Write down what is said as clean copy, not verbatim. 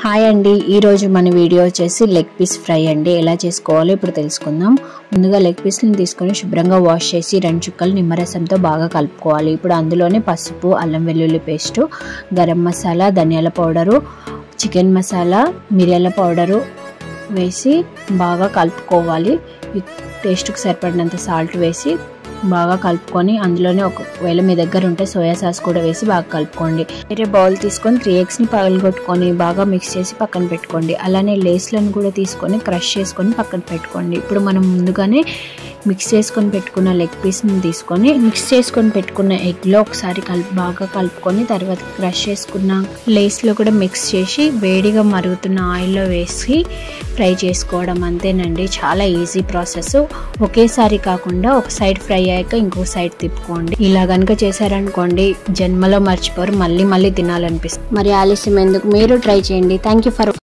Hi అండి, ఈరోజు మన వీడియో వచ్చేసి లెగ్ పీస్ ఫ్రై అండి. ఎలా చేసుకోవాలో ఇప్పుడు తెలుసుకుందాం. ముందుగా లెగ్ పీస్ని తీసుకొని శుభ్రంగా వాష్ చేసి 2 చుక్కలు నిమ్మరసంతో బాగా కలుపుకోవాలి. ఇప్పుడు అందులోనే పసుపు, అల్లం వెల్లుల్లి పేస్టు, గరం మసాలా, ధనియాల పౌడరు, చికెన్ మసాలా, మిరియాల పౌడరు వేసి బాగా కలుపుకోవాలి. టేస్ట్కి సరిపడినంత సాల్ట్ వేసి బాగా కలుపుకొని అందులోనే ఒకవేళ మీ దగ్గర ఉంటే సోయా సాస్ కూడా వేసి బాగా కలుపుకోండి. వేరే బౌల్ తీసుకొని 3 ఎగ్స్ని పగలగొట్టుకొని బాగా మిక్స్ చేసి పక్కన పెట్టుకోండి. అలానే లేస్లను కూడా తీసుకొని క్రష్ చేసుకొని పక్కన పెట్టుకోండి. ఇప్పుడు మనం ముందుగానే మిక్స్ చేసుకొని పెట్టుకున్న లెగ్ పీస్ని తీసుకొని మిక్స్ చేసుకొని పెట్టుకున్న ఎగ్లో ఒకసారి బాగా కలుపుకొని తర్వాత క్రష్ చేసుకున్న లేస్లో కూడా మిక్స్ చేసి వేడిగా మరుగుతున్న ఆయిల్లో వేసి ఫ్రై చేసుకోవడం. అంతేనండి, చాలా ఈజీ ప్రాసెస్. ఒకేసారి కాకుండా ఒక సైడ్ ఫ్రై అయ్యాక ఇంకో సైడ్ తిప్పుకోండి. ఇలా కనుక చేశారనుకోండి జన్మలో మర్చిపోరు, మళ్ళీ తినాలనిపిస్తుంది. మరి ఆలస్యం ఎందుకు, మీరు ట్రై చేయండి. Thank you for